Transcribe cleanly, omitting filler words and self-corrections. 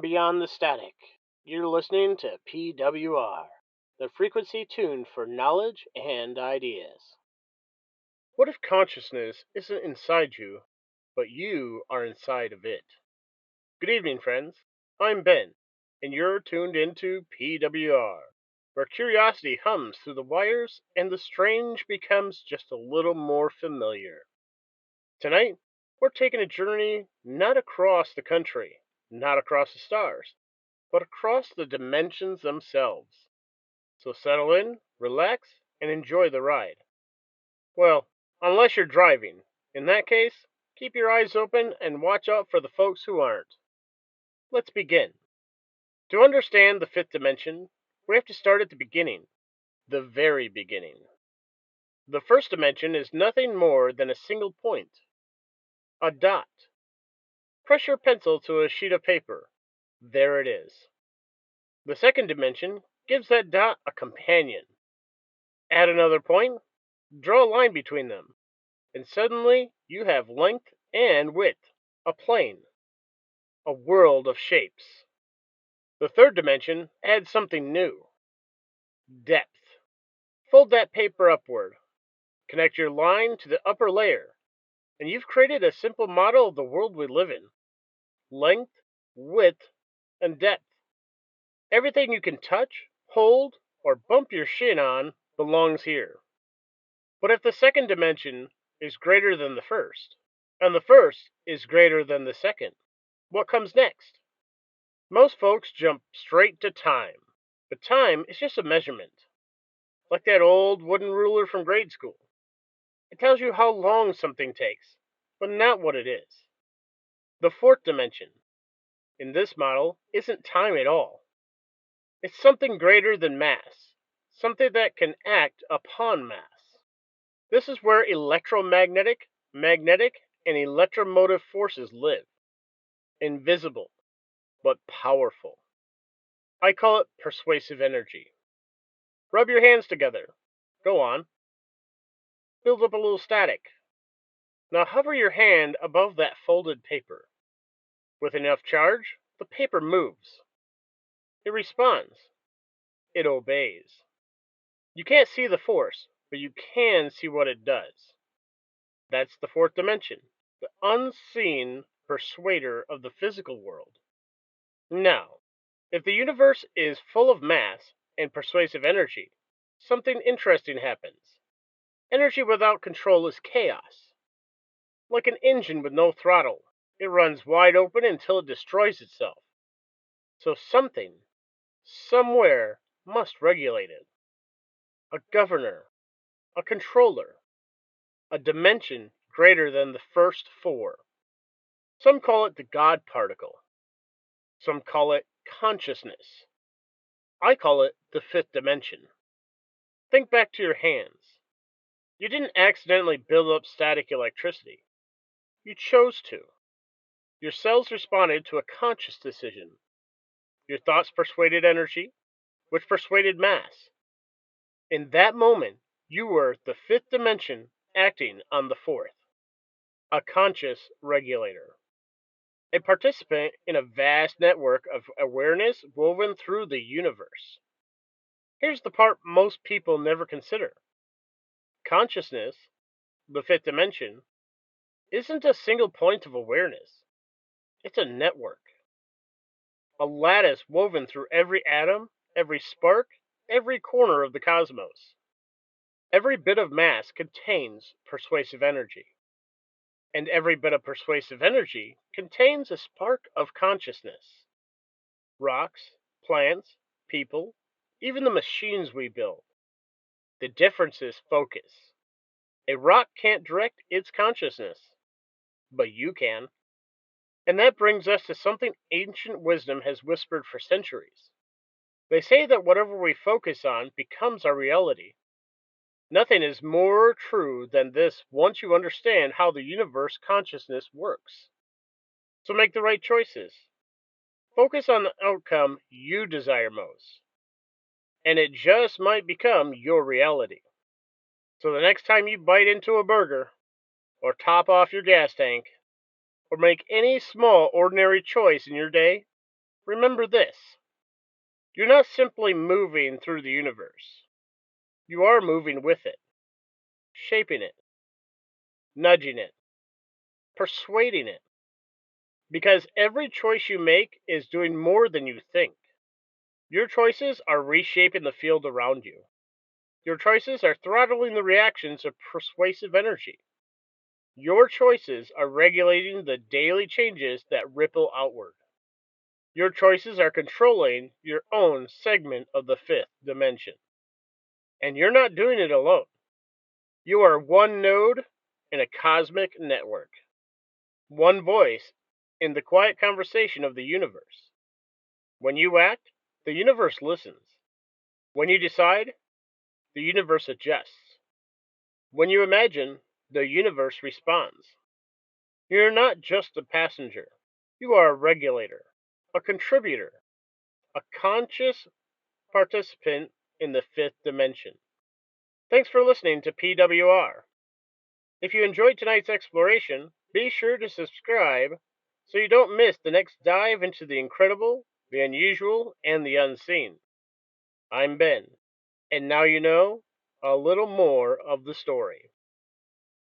from beyond the static. You're listening to PWR, the frequency tuned for knowledge and ideas. What if consciousness isn't inside you, but you are inside of it? Good evening, friends. I'm Ben, and you're tuned into PWR, where curiosity hums through the wires and the strange becomes just a little more familiar. Tonight, we're taking a journey not across the country, not across the stars, but across the dimensions themselves. So settle in, relax, and enjoy the ride. Well, unless you're driving. In that case, keep your eyes open and watch out for the folks who aren't. Let's begin. To understand the fifth dimension, we have to start at the beginning, the very beginning. The first dimension is nothing more than a single point, a dot. Press your pencil to a sheet of paper. There it is. The second dimension gives that dot a companion. Add another point, draw a line between them, and suddenly you have length and width, a plane, a world of shapes. The third dimension adds something new, depth. Fold that paper upward, connect your line to the upper layer, and you've created a simple model of the world we live in. Length, width, and depth. Everything you can touch, hold, or bump your shin on belongs here. But if the second dimension is greater than the first, and the first is greater than the second, what comes next? Most folks jump straight to time, but time is just a measurement, like that old wooden ruler from grade school. It tells you how long something takes, but not what it is. The fourth dimension, in this model, isn't time at all. It's something greater than mass, something that can act upon mass. This is where electromagnetic, magnetic, and electromotive forces live. Invisible, but powerful. I call it persuasive energy. Rub your hands together. Go on. Build up a little static. Now hover your hand above that folded paper. With enough charge, the paper moves. It responds. It obeys. You can't see the force, but you can see what it does. That's the fourth dimension, the unseen persuader of the physical world. Now, if the universe is full of mass and persuasive energy, something interesting happens. Energy without control is chaos. Like an engine with no throttle, it runs wide open until it destroys itself. So something, somewhere, must regulate it. A governor, a controller, a dimension greater than the first four. Some call it the God particle. Some call it consciousness. I call it the fifth dimension. Think back to your hands. You didn't accidentally build up static electricity. You chose to. Your cells responded to a conscious decision. Your thoughts persuaded energy, which persuaded mass. In that moment, you were the fifth dimension acting on the fourth, a conscious regulator, a participant in a vast network of awareness woven through the universe. Here's the part most people never consider. Consciousness, the fifth dimension, isn't a single point of awareness. It's a network, a lattice woven through every atom, every spark, every corner of the cosmos. Every bit of mass contains persuasive energy, and every bit of persuasive energy contains a spark of consciousness. Rocks, plants, people, even the machines we build. The difference is focus. A rock can't direct its consciousness, but you can. And that brings us to something ancient wisdom has whispered for centuries. They say that whatever we focus on becomes our reality. Nothing is more true than this once you understand how the universe consciousness works. So make the right choices. Focus on the outcome you desire most, and it just might become your reality. So the next time you bite into a burger, or top off your gas tank, or make any small ordinary choice in your day, Remember this: you're not simply moving through the universe, you are moving with it, shaping it, nudging it, persuading it. Because every choice you make is doing more than you think. Your choices are reshaping the field around you. Your choices are throttling the reactions of persuasive energy. Your choices are regulating the daily changes that ripple outward. Your choices are controlling your own segment of the fifth dimension. And you're not doing it alone. You are one node in a cosmic network, one voice in the quiet conversation of the universe. When you act, the universe listens. When you decide, the universe adjusts. When you imagine, the universe responds. You're not just a passenger. You are a regulator, a contributor, a conscious participant in the fifth dimension. Thanks for listening to PWR. If you enjoyed tonight's exploration, be sure to subscribe so you don't miss the next dive into the incredible, the unusual, and the unseen. I'm Ben, and now you know a little more of the story.